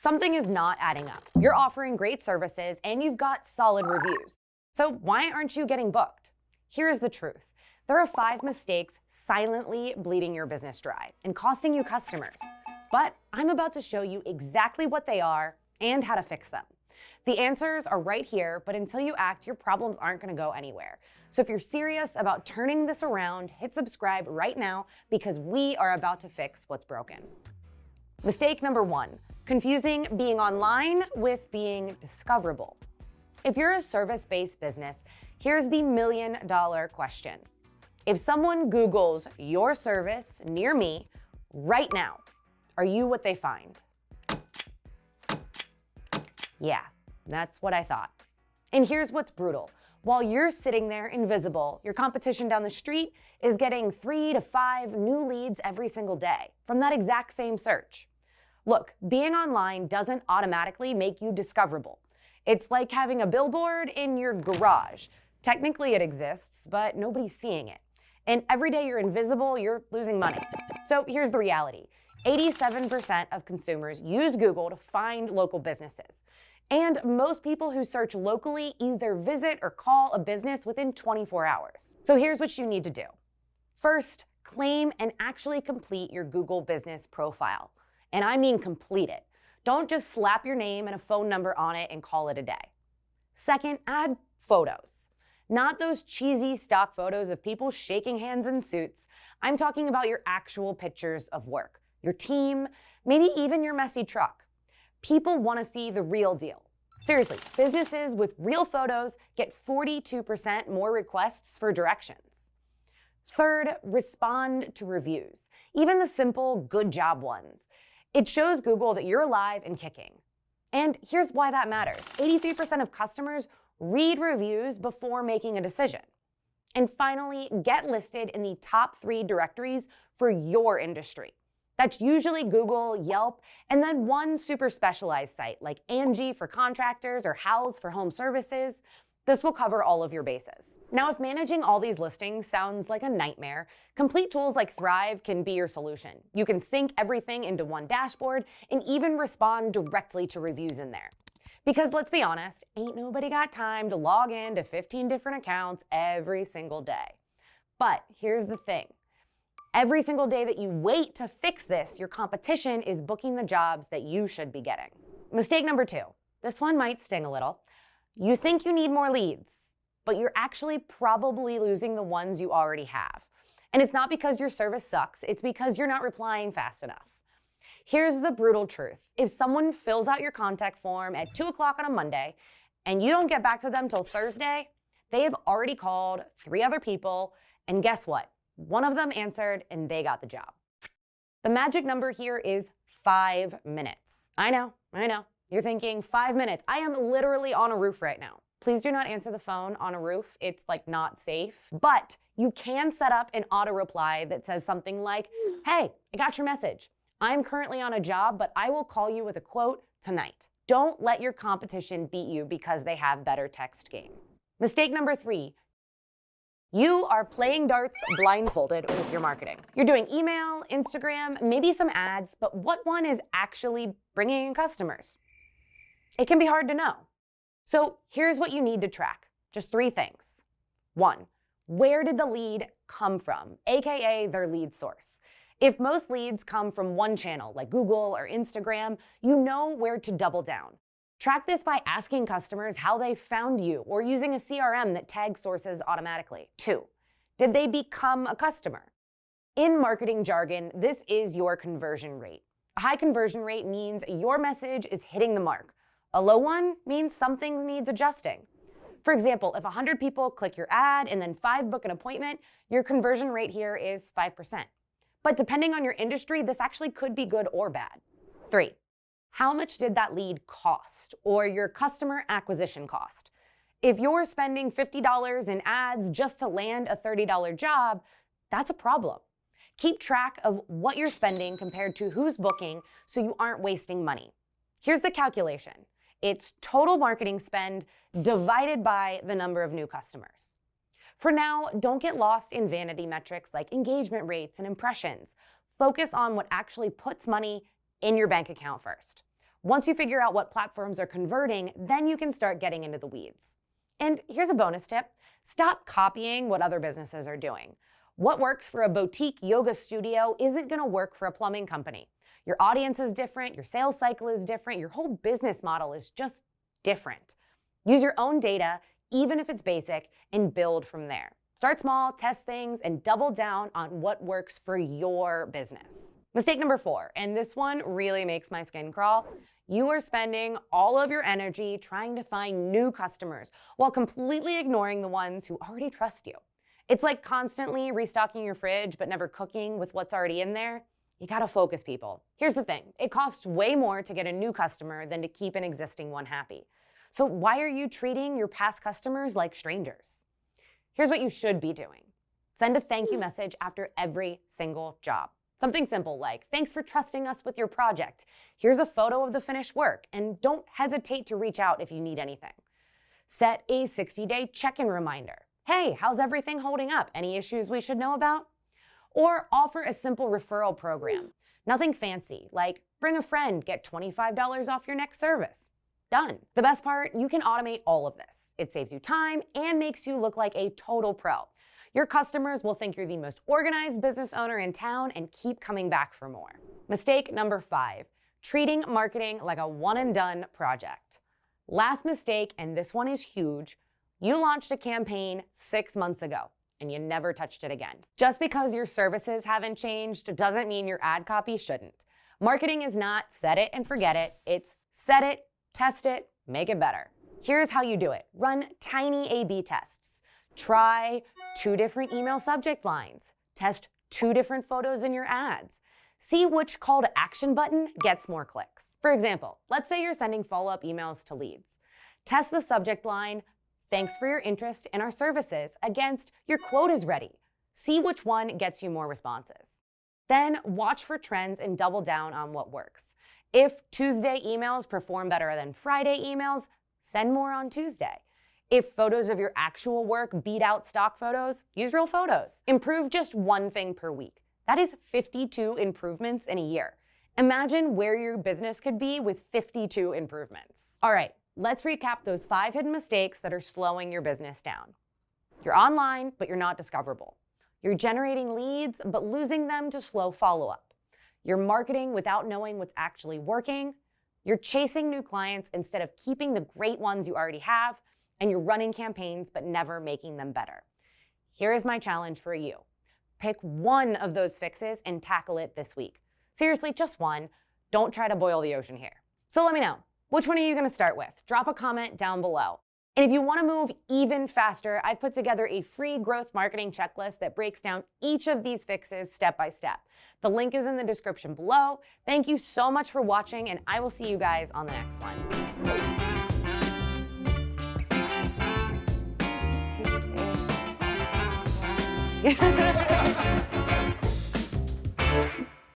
Something is not adding up. You're offering great services and you've got solid reviews. So why aren't you getting booked? Here's the truth. There are 5 mistakes silently bleeding your business dry and costing you customers. But I'm about to show you exactly what they are and how to fix them. The answers are right here, but until you act, your problems aren't going to go anywhere. So if you're serious about turning this around, hit subscribe right now because we are about to fix what's broken. Mistake number 1, confusing being online with being discoverable. If you're a service-based business, here's the million-dollar question. If someone Googles your service near me right now, are you what they find? Yeah, that's what I thought. And here's what's brutal. While you're sitting there invisible, your competition down the street is getting 3 to 5 new leads every single day from that exact same search. Look, being online doesn't automatically make you discoverable. It's like having a billboard in your garage. Technically it exists, but nobody's seeing it. And every day you're invisible, you're losing money. So here's the reality. 87% of consumers use Google to find local businesses. And most people who search locally either visit or call a business within 24 hours. So here's what you need to do. First, claim and actually complete your Google business profile. And I mean complete it. Don't just slap your name and a phone number on it and call it a day. Second, add photos. Not those cheesy stock photos of people shaking hands in suits. I'm talking about your actual pictures of work, your team, maybe even your messy truck. People want to see the real deal. Seriously, businesses with real photos get 42% more requests for directions. Third, respond to reviews, even the simple good job ones. It shows Google that you're alive and kicking. And here's why that matters. 83% of customers read reviews before making a decision. And finally, get listed in the top 3 directories for your industry. That's usually Google, Yelp, and then one super specialized site like Angie for contractors or Houzz for home services. This will cover all of your bases. Now, if managing all these listings sounds like a nightmare, complete tools like Thrive can be your solution. You can sync everything into one dashboard and even respond directly to reviews in there. Because let's be honest, ain't nobody got time to log in to 15 different accounts every single day. But here's the thing. Every single day that you wait to fix this, your competition is booking the jobs that you should be getting. Mistake number 2. This one might sting a little. You think you need more leads, but you're actually probably losing the ones you already have. And it's not because your service sucks, it's because you're not replying fast enough. Here's the brutal truth. If someone fills out your contact form at 2 o'clock on a Monday and you don't get back to them till Thursday, they have already called 3 other people, and guess what? One of them answered and they got the job. The magic number here is 5 minutes. I know. You're thinking 5 minutes. I am literally on a roof right now. Please do not answer the phone on a roof. It's not safe. But you can set up an auto reply that says something like, hey, I got your message. I'm currently on a job, but I will call you with a quote tonight. Don't let your competition beat you because they have better text game. Mistake number 3. You are playing darts blindfolded with your marketing. You're doing email, Instagram, maybe some ads, but what one is actually bringing in customers? It can be hard to know. So here's what you need to track. Just 3 things. 1, where did the lead come from, aka their lead source? If most leads come from one channel, like Google or Instagram, you know where to double down. Track this by asking customers how they found you or using a CRM that tags sources automatically. 2, did they become a customer? In marketing jargon, this is your conversion rate. A high conversion rate means your message is hitting the mark. A low one means something needs adjusting. For example, if 100 people click your ad and then 5 book an appointment, your conversion rate here is 5%. But depending on your industry, this actually could be good or bad. 3, how much did that lead cost, or your customer acquisition cost? If you're spending $50 in ads just to land a $30 job, that's a problem. Keep track of what you're spending compared to who's booking so you aren't wasting money. Here's the calculation. It's total marketing spend divided by the number of new customers. For now, don't get lost in vanity metrics like engagement rates and impressions. Focus on what actually puts money in your bank account first. Once you figure out what platforms are converting, then you can start getting into the weeds. And here's a bonus tip. Stop copying what other businesses are doing. What works for a boutique yoga studio isn't going to work for a plumbing company. Your audience is different, your sales cycle is different, your whole business model is just different. Use your own data, even if it's basic, and build from there. Start small, test things, and double down on what works for your business. Mistake number 4, and this one really makes my skin crawl. You are spending all of your energy trying to find new customers while completely ignoring the ones who already trust you. It's like constantly restocking your fridge but never cooking with what's already in there. You gotta focus, people. Here's the thing. It costs way more to get a new customer than to keep an existing one happy. So why are you treating your past customers like strangers? Here's what you should be doing. Send a thank you message after every single job. Something simple like, thanks for trusting us with your project. Here's a photo of the finished work, and don't hesitate to reach out if you need anything. Set a 60-day check-in reminder. Hey, how's everything holding up? Any issues we should know about? Or offer a simple referral program. Nothing fancy, like bring a friend, get $25 off your next service. Done. The best part, you can automate all of this. It saves you time and makes you look like a total pro. Your customers will think you're the most organized business owner in town and keep coming back for more. Mistake number 5, treating marketing like a one-and-done project. Last mistake, and this one is huge, you launched a campaign 6 months ago and you never touched it again. Just because your services haven't changed doesn't mean your ad copy shouldn't. Marketing is not set it and forget it. It's set it, test it, make it better. Here's how you do it. Run tiny A/B tests. Try 2 different email subject lines. Test 2 different photos in your ads. See which call to action button gets more clicks. For example, let's say you're sending follow-up emails to leads. Test the subject line, thanks for your interest in our services, against your quote is ready. See which one gets you more responses. Then watch for trends and double down on what works. If Tuesday emails perform better than Friday emails, send more on Tuesday. If photos of your actual work beat out stock photos, use real photos. Improve just one thing per week. That is 52 improvements in a year. Imagine where your business could be with 52 improvements. All right, let's recap those 5 hidden mistakes that are slowing your business down. You're online, but you're not discoverable. You're generating leads, but losing them to slow follow-up. You're marketing without knowing what's actually working. You're chasing new clients instead of keeping the great ones you already have. And you're running campaigns, but never making them better. Here is my challenge for you. Pick one of those fixes and tackle it this week. Seriously, just one. Don't try to boil the ocean here. So let me know, which one are you gonna start with? Drop a comment down below. And if you wanna move even faster, I've put together a free growth marketing checklist that breaks down each of these fixes step by step. The link is in the description below. Thank you so much for watching, and I will see you guys on the next one.